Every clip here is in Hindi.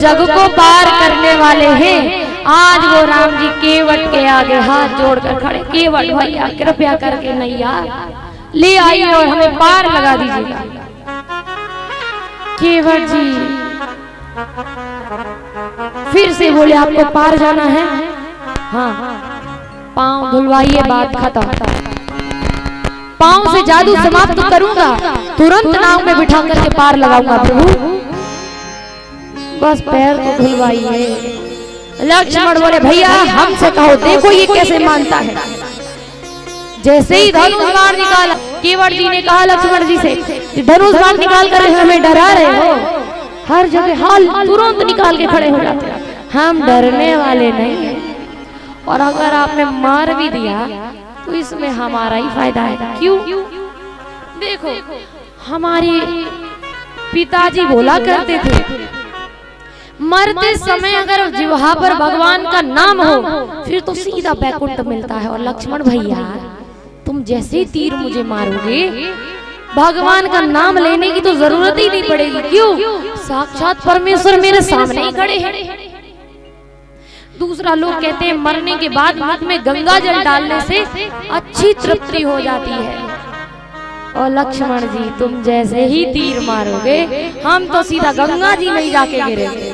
जग को पार करने वाले हैं। आज वो राम जी केवट के आगे हाथ जोड़कर खड़े, केवट भैया कृपया करके नैया ले आइए और हमें पार लगा दीजिएगा। केवट जी फिर से बोले आपको पार जाना है? हाँ, पांव धुलवाइए, बात खत्म। पांव से जादू समाप्त करूंगा, तुरंत नाव में बिठा करके पार लगाऊंगा प्रभु, बस पैर तो धुलवाइए। लक्ष्मण बोले भैया हमसे कहो, देखो ये कैसे मानता है। जैसे ही धनुष बाण निकाला, केवट जी ने कहा लक्ष्मण जी से, धनुष बाण निकाल कर हमें डरा रहे हो। हर जगह हाल तुरंत निकाल के खड़े हो जाते हैं। हम डरने वाले नहीं हैं, और अगर आपने मार भी दिया तो इसमें हमारा ही फायदा है। क्यों? देखो हमारे पिताजी बोला करते थे, मरते समय अगर जिह्वा पर भगवान का नाम हो फिर तो सीधा बैकुंठ मिलता है। और लक्ष्मण भैया तुम जैसे ही तीर मुझे मारोगे, भगवान का नाम लेने की तो जरूरत ही नहीं पड़ेगी। क्यों? साक्षात परमेश्वर मेरे सामने ही खड़े हैं। दूसरा, लोग कहते हैं मरने के बाद मुख में गंगा जल डालने से अच्छी तृप्ति हो जाती है। और लक्ष्मण जी तुम जैसे ही तीर मारोगे हम तो सीधा गंगा जी में जाके गिरेंगे,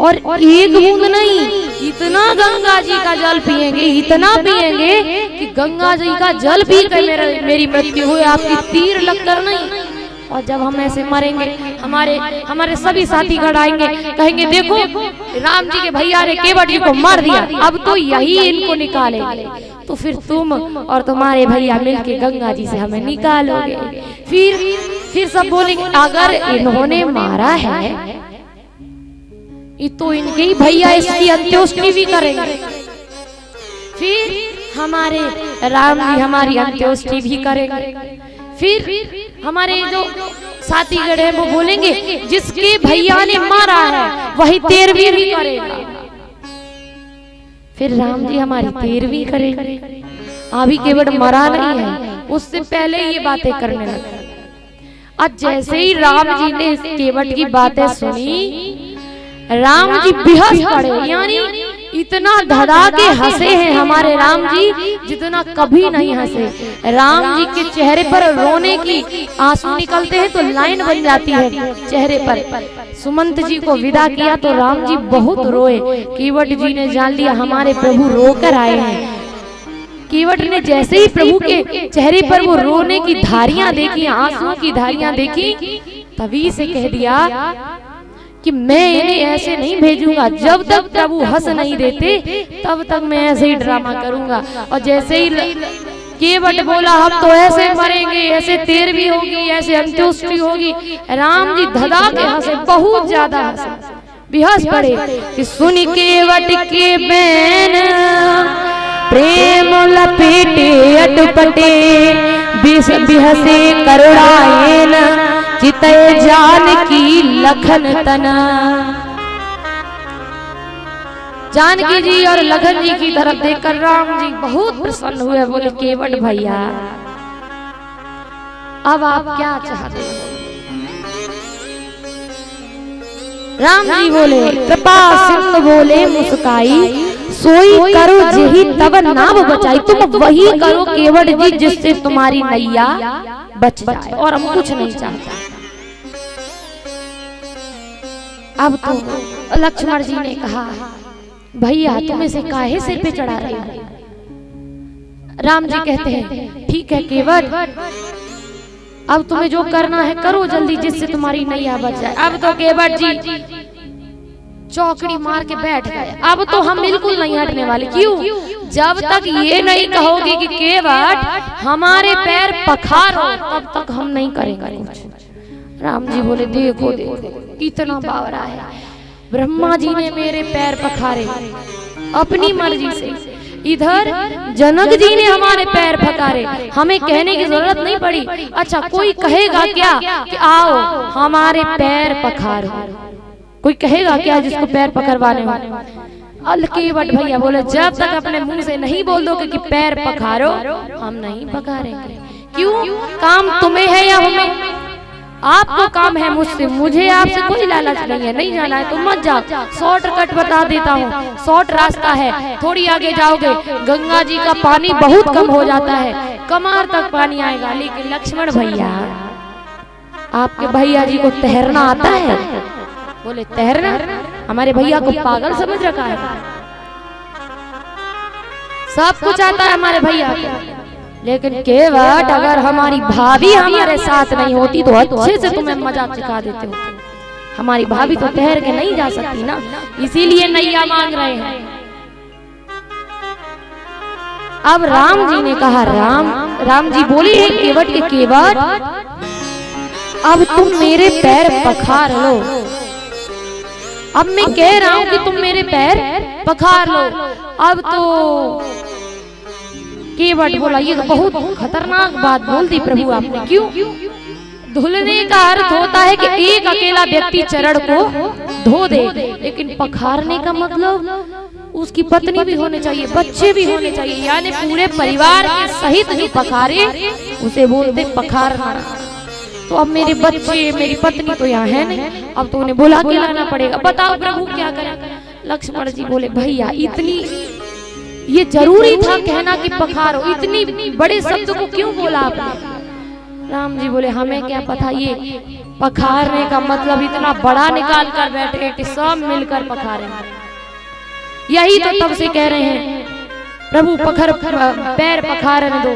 और एक बूंद नहीं, इतना गंगा जी का जल पिएंगे, इतना पिएंगे कि गंगा जी का जल पी कर मेरी मृत्यु हुई, आपकी तीर लगकर नहीं। और जब हम ऐसे मरेंगे हमारे सभी साथी घर आएंगे, कहेंगे देखो राम जी के भैया ने केवट जी को मार दिया, अब तो यही इनको निकालेंगे। तो फिर तुम और तुम्हारे भैया मिलके गंगा जी से हमें निकालोगे। फिर सब बोलेंगे अगर इन्होंने मारा है ये तो इनके ही भैया इसकी अंत्येष्टि भी करेंगे, फिर हमारे राम जी हमारी अंत्येष्टि भी करेंगे। फिर हमारे जो साथी गढ़ है वो बोलेंगे जिसके भैया ने मारा है वही तेरहवीं भी करेगा। फिर राम जी हमारी तेरहवीं करेंगे। अभी केवट मरा नहीं है, उससे पहले ये बातें करने लगे। आज जैसे ही राम जी ने केवट की बातें सुनी, राम जी बेहस पड़े, यानी इतना धड़ा के हंसे हैं हमारे राम जी जितना कभी नहीं हंसे। राम जी के चेहरे पर रोने की आंसू निकलते हैं तो लाइन बन जाती है चेहरे पर। सुमंत जी को विदा किया तो राम जी बहुत रोए। केवट जी ने जान लिया हमारे प्रभु रोकर आए हैं। केवट ने जैसे ही प्रभु के चेहरे पर वो रोने की धारियां देखी, आंसुओं की धारियां देखी, तभी से कह दिया कि मैं इन्हें ऐसे नहीं भेजूंगा, जब तक प्रभु हंस नहीं देते तब तक मैं ऐसे ही ड्रामा करूंगा। और जैसे ही केवट बोला हम तो ऐसे मरेंगे, ऐसे तेरहवीं होगी, ऐसे अंत्येष्टि होगी, राम जी धधा के हंसे, बहुत ज्यादा हंसे, बेहस पड़े कि सुन केवट के बैन प्रेम लपेटे अटपटे, बिहसे करुणाएन चितय जानकी लखन तना। जानकी जी और लखन जी की तरफ देखकर राम जी बहुत प्रसन्न हुए, बोले केवट भैया अब आप क्या चाहते हैं? राम जी बोले कृपा सिंधु बोले मुस्काई, सोई करो जेहि तब नाव बचाई। तुम वही करो केवट जी जिससे तुम्हारी नैया बच जाए, और हम कुछ नहीं चाहते। अब तो लक्ष्मण जी ने कहा भैया तुम इसे काहे सिर पे चढ़ा रहे हो? राम जी कहते हैं ठीक है केवट, अब तुम्हें जो करना है करो जल्दी, जिससे तुम्हारी नैया बच जाए। अब तो केवट जी चौकड़ी मार के बैठ गए। अब तो हम बिल्कुल नहीं हटने वाले। क्यों? जब तक ये नहीं कहोगे कि केवट हमारे पैर पखारो तब तक हम नहीं करेंगे कुछ। राम जी बोले देखो देखो कितना बावरा है, ब्रह्मा जी ने मेरे पैर पखारे अपनी मर्जी से, इधर जनक जी ने हमारे पैर पखारे, हमें कहने की जरूरत नहीं पड़ी। अच्छा कोई कहेगा क्या कि आओ हमारे पैर पखारो? कोई कहेगा क्या जिसको पैर पकड़वाने हो? केवट भैया बोले जब तक अपने मुंह से नहीं बोल दोगे कि पैर पखारो हम नहीं पखारेंगे। क्यों? काम तुम्हें है या हमें? आपको काम है मुझसे, मुझे आपसे कोई लालच नहीं है। नहीं जाना है तो मत जाओ, शॉर्टकट बता देता हूँ, शॉर्ट रास्ता है। थोड़ी आगे जाओगे गंगा जी का पानी बहुत कम हो जाता है, कमर तक पानी आएगा। लेकिन लक्ष्मण भैया, आपके भैया जी को तैरना आता है? बोले तैरना? हमारे भैया को पागल समझ रखा है। सब कुछ आता है हमारे भैया को, लेकिन केवट अगर हमारी भाभी हमारे साथ नहीं होती तो अच्छे से तुम्हें मजाक सिखा देते हो। हमारी भाभी तो तैर के नहीं जा सकती ना, इसीलिए नैया मांग रहे हैं। अब राम जी ने कहा, राम जी बोले हैं केवट के केवट, अब तुम मेरे पैर पखार लो। अब मैं कह रहा हूं कि तुम मेरे पैर पखार लो। अब तो केवट बोला, ये बहुत खतरनाक बात बोल दी प्रभु आपने। क्यों? धुलने का अर्थ होता है कि एक अकेला व्यक्ति चरण को धो दे, लेकिन पखारने का मतलब उसकी पत्नी भी होनी चाहिए, बच्चे भी होने चाहिए, यानी पूरे परिवार के सहित जो पखारे उसे बोलते पखारना। तो अब मेरे बच्चे, मेरी पत्नी तो यहाँ है नहीं, अब तो उन्हें बुला के लाना पड़ेगा। बताओ प्रभु क्या करें? लक्ष्मण जी बोले, भैया इतनी ये जरूरी था कहना कि पखारो, इतनी बड़े शब्द को क्यों बोला आपने? राम जी बोले, हमें क्या पता ये पखारने का मतलब इतना बड़ा निकाल कर बैठ गए कि सब मिलकर पखारे। यही तो तब से कह रहे हैं प्रभु पैर पखारने दो,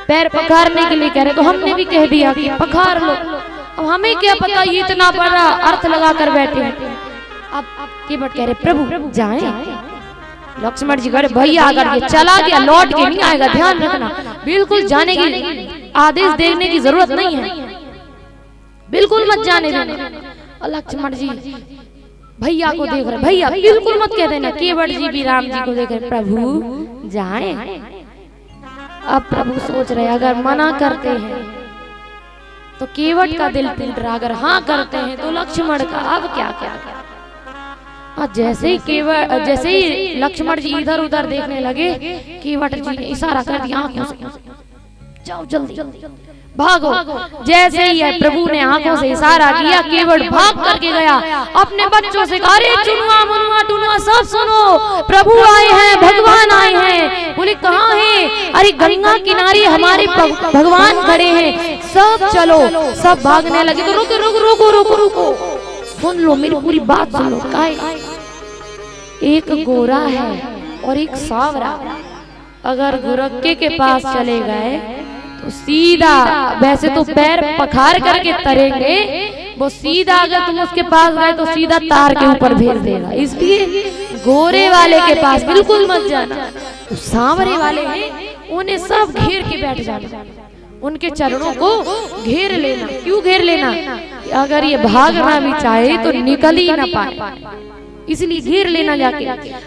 पैर पखारने के लिए कह रहे, तो हमने भी कह दिया कि पखार लो। अब हमें क्या पता ये इतना बड़ा अर्थ लगा कर बैठे हैं। अब केवट कह रहे, प्रभु जाएं। लक्ष्मण जी कह, भैया अगर ये चला गया लौट के नहीं आएगा, ध्यान रखना, बिल्कुल जाने की आदेश देने की जरूरत नहीं है, बिल्कुल मत जाने देना। लक्ष्मण जी भैया को देख रहे, भैया बिल्कुल मत कह देना। केवट जी भी राम जी को देख रहे, प्रभु जाएं। अब प्रभु सोच रहे अगर मना करते हैं तो केवट का दिल टूट रहा, अगर हाँ करते हैं तो लक्ष्मण का। अब क्या क्या क्या जैसे ही लक्ष्मण जी इधर उधर देखने लगे, केवट जी ने इशारा कर दिया आंखों से, जाओ जल्दी भागो। जैसे ही प्रभु ने आंखों से इशारा किया, केवट भाग करके गया, अपने बच्चों से कहा, अरे चुनुआ मुनुआ टुनुआ सब सुनो, प्रभु आए हैं, भगवान आए हैं। बोले कहाँ हैं? अरे गंगा किनारे हमारे भगवान खड़े हैं, सब चलो। सब भागने लगे। तो रुको रुको रुको रुको रुको, सुन लो मेरी पूरी बात सुन लो। एक गोरा है और एक सांवरा, अगर गोरखे के पास चले गए तो सीधा, वैसे तो पैर पखार करके तरेंगे, वो सीधा अगर तुम उसके पास गए तो सीधा तार के ऊपर भेज देगा। इसलिए गोरे वाले के पास बिल्कुल मत जाना। तो सांवरे वाले हैं, उन्हें सब घेर के बैठ जाना, उनके चरणों को घेर लेना। क्यों घेर लेना? अगर ये भागना भी चाहे तो निकल ही ना पाए, इसलिए घेर लेना जाके।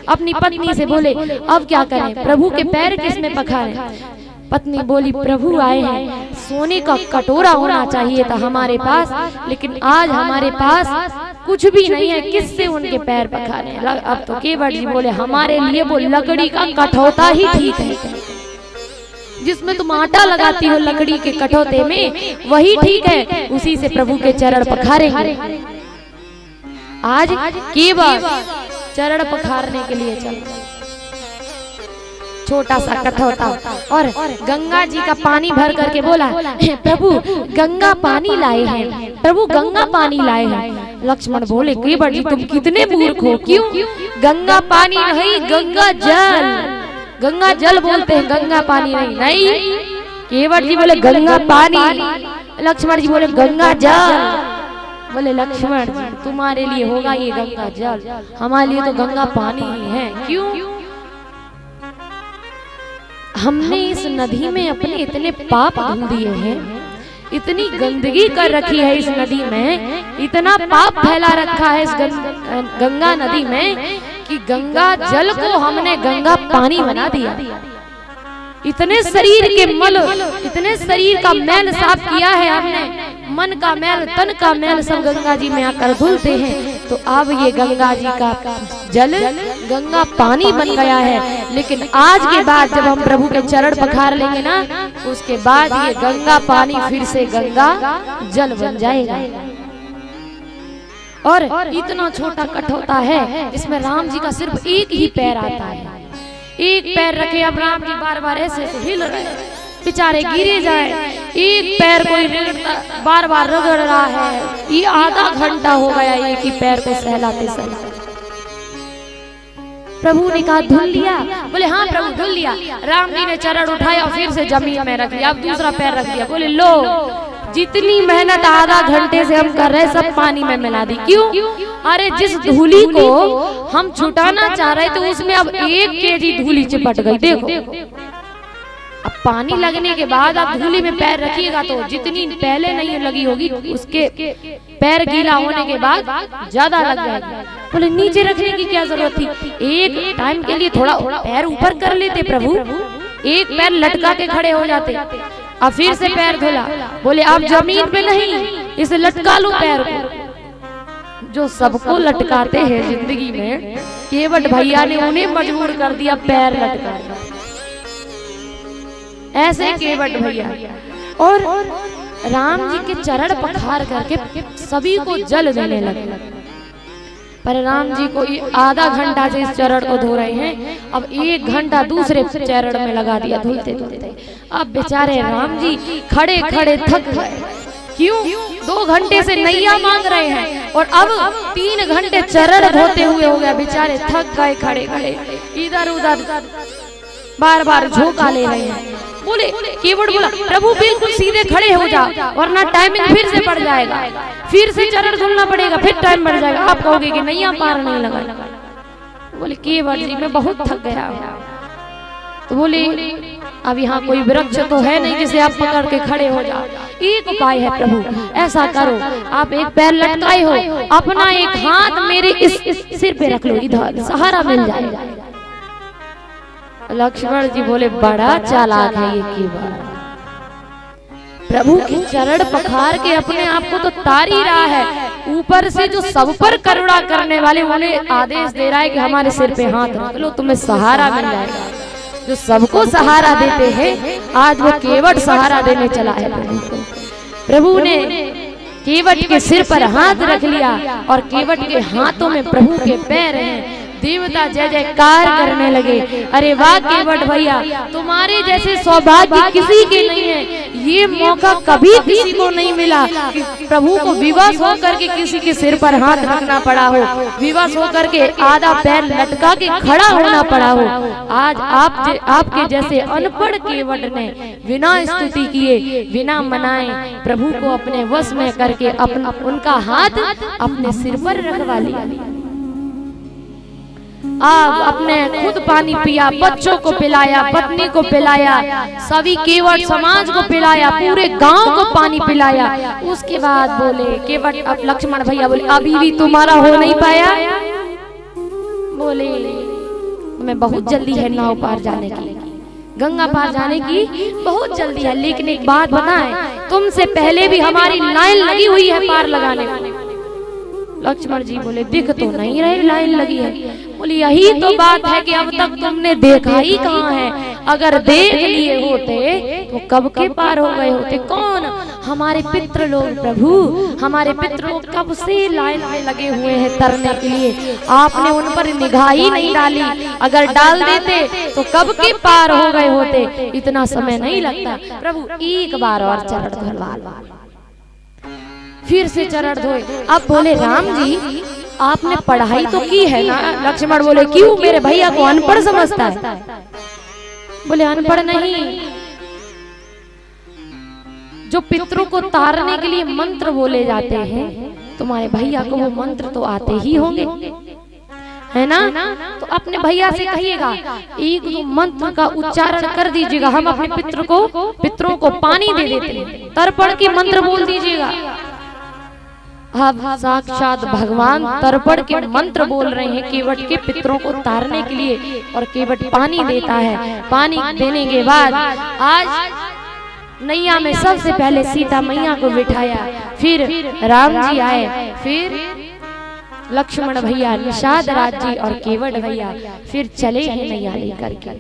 अपनी पत्नी से बोले, अब क्या करें? प्रभु के पैर किसमें पखारें? पत्नी बोली, प्रभु आए हैं, सोने का कटोरा होना चाहिए था हमारे पास, लेकिन आज हमारे पास कुछ भी नहीं है, किससे उनके पैर पखारें? अब तो केवट जी बोले, हमारे लिए वो लकड़ी का कठौता ही ठीक है, जिसमें तुम आटा लगाती हो लकड़ी के कठौते में, वही ठीक है, उसी से प्रभु के चरण पखारेंगे। आज केवल चरण पखारने के लिए चल, छोटा सा कठौता और गंगा जी का पानी भर करके बोला, प्रभु गंगा पानी लाए हैं, प्रभु गंगा पानी लाए हैं। लक्ष्मण बोले, केवट जी तुम कितने मूर्ख हो, क्यों? गंगा पानी नहीं, गंगा जल, गंगा जल बोलते हैं, गंगा पानी नहीं। केवट जी बोले गंगा पानी, लक्ष्मण जी बोले गंगा जल। बोले लक्ष्मण जी तुम्हारे लिए होगा ये गंगा जल, हमारे लिए तो गंगा पानी ही है। क्यों? हमने इस नदी में अपने इतने पाप धुल दिए हैं, इतनी गंदगी कर रखी है इस नदी में, इतना पाप फैला रखा है इस गंगा नदी में कि गंगा जल को हमने गंगा पानी बना दिया। इतने शरीर के मल, इतने शरीर का मैल साफ किया है हमने, मन का मैल, तन का मैल सब गंगा जी में आकर धुलते हैं। तो अब ये गंगा जी का जल गंगा पानी बन गया है। लेकिन आज के बाद जब हम प्रभु के चरण पखार लेंगे ना, उसके बाद ये गंगा पानी फिर से गंगा जल बन जाएगा। और इतना छोटा कठौता है जिसमें राम जी का सिर्फ एक ही पैर आता है। एक पैर रखे, अब राम जी बार बार ऐसे हिल रहे, बेचारे गिरे जाए, एक पैर कोई बार बार रगड़ रहा है। ये आधा घंटा हो गया एक ही पैर को सहलाते सहलाते। प्रभु ने कहा धुल लिया? बोले हाँ प्रभु धुल लिया। राम जी ने चरण उठाया और फिर से जमीन में रख लिया, अब दूसरा पैर रख दिया। बोले लो, जितनी मेहनत आधा घंटे से हम कर रहे सब पानी में मिला दी। क्यों? अरे जिस धूली को हम छुटाना चाह रहे थे उसमें अब 1 केजी धूली चिपट गई। देखो, अब पानी लगने के बाद आप धूली में पैर रखिएगा तो जितनी पहले नहीं लगी होगी उसके पैर गीला होने के बाद ज्यादा लग जाएगी। बोले नीचे रखने की क्या जरूरत थी? एक टाइम के लिए थोड़ा पैर ऊपर कर लेते प्रभु, एक पैर लटका के खड़े हो जाते। अब फिर से पैर धोला। बोले आप जमीन पे नहीं, इसे लटका लो पैर को। जो सबको लटकाते हैं जिंदगी में, केवट भैया ने उन्हें मजबूर कर दिया पैर लटकाने। ऐसे केवट भैया और राम जी के चरण पखार करके सभी को जल देने लगे। पर राम जी को आधा घंटा से इस चरण को धो रहे हैं, अब 1 घंटा दूसरे चरण में लगा दिया धुलते धुलते। अब बेचारे राम जी खड़े खड़े थक गए। क्यों? 2 घंटे से नैया मांग रहे हैं और अब 3 घंटे चरण धोते हुए हो गया। बेचारे थक गए, खड़े खड़े इधर उधर बार बार झोंका ले रहे हैं। बोले केवट बोला प्रभु बिल्कुल सीधे खड़े हो जाओ वरना टाइमिंग फिर से बढ़ जाएगा, फिर से चरण धुलना पड़ेगा, फिर टाइम बढ़ जाएगा। आप कहोगे कि नैया पार नहीं लगा। बोले केवट जी मैं बहुत थक गया। तो बोले अब यहाँ कोई वृक्ष तो है नहीं जिसे आप पकड़ के खड़े हो जाओ। एक उपाय है प्रभु, ऐसा करो आप एक पैर लटकाए हो, अपना एक हाथ मेरे इस सिर पे रख लो, इधर सहारा मिल जाएगा। लक्ष्मण जी बोले बड़ा चालाक है ये केवट, प्रभु के चरण पखार के अपने आप को तो तार ही रहा है, ऊपर से जो सब पर करुणा करने वाले उन्हें आदेश दे रहा है कि हमारे सिर पे हाथ रख लो तुम्हें सहारा मिल जाएगा। जो सबको सहारा देते हैं आज वो केवट सहारा देने चला है प्रभु को। प्रभु ने केवट के सिर पर हाथ रख लिया और केवट के हाथों में प्रभु के पैर हैं। देवता जय जयकार करने लगे। अरे वाह केवट भैया, तुम्हारे जैसे सौभाग्य किसी के नहीं है। ये मौका कभी किसी को नहीं मिला कि प्रभु को विवश होकर के किसी के सिर पर हाथ रखना पड़ा हो, विवश होकर के आधा पैर लटका के खड़ा होना पड़ा हो। आज आपके जैसे अनपढ़ केवट ने बिना स्तुति किए, बिना मनाए प्रभु को अपने वश में करके उनका हाथ अपने सिर पर रखवा लिया। आप अपने खुद पानी पिया, बच्चों को पिलाया, पत्नी को पिलाया, सभी केवट समाज को पिलाया, पूरे गांव को पानी पिलाया। उसके बाद बोले केवट, अब लक्ष्मण भैया बोले अभी भी तुम्हारा हो नहीं पाया। बोले मैं बहुत जल्दी है नाव पार जाने की, गंगा पार जाने की बहुत जल्दी है, लेकिन एक बात बताएं, तुमसे पहले भी हमारी लाइन लगी हुई है पार लगाने को। लक्ष्मण जी बोले दिख तो नहीं रहे लाइन लगी है। बोले यही तो बात है कि अब तक तुमने देखा ही कहाँ है, अगर देख लिए होते तो कब के पार हो गए होते। कौन? हमारे पितृ लोग प्रभु, हमारे पितृ लोग कब से लाइन में लगे हुए हैं तरने के लिए, आपने उन पर निगाह ही नहीं डाली। अगर डाल देते तो कब के पार हो गए होते, इतना समय नहीं लगता। प्रभु एक बार और चरण धुलवा, फिर से चरण धोए। अब बोले राम जी आपने पढ़ाई तो की है ना? लक्ष्मण बोले क्यों, मेरे भैया को अनपढ़ समझता है? बोले अनपढ़ नहीं, जो पितरों को तारने के लिए मंत्र बोले जाते हैं तुम्हारे भैया को वो मंत्र तो आते ही होंगे, है ना? तो अपने भैया से कहिएगा एक दो मंत्र का उच्चारण कर दीजिएगा, हम अपने पितरों को पानी दे देते हैं, तर्पण के मंत्र बोल दीजिएगा। अब साक्षात भगवान तर्पण के मंत्र बोल रहे हैं केवट के पितरों को तारने के लिए, और केवट पानी देता है। पानी देने के बाद आज नैया में सबसे पहले सीता मैया को बिठाया, फिर राम जी आए, फिर लक्ष्मण भैया, निषाद राज जी और केवट भैया फिर चले हैं नैया लेकर के।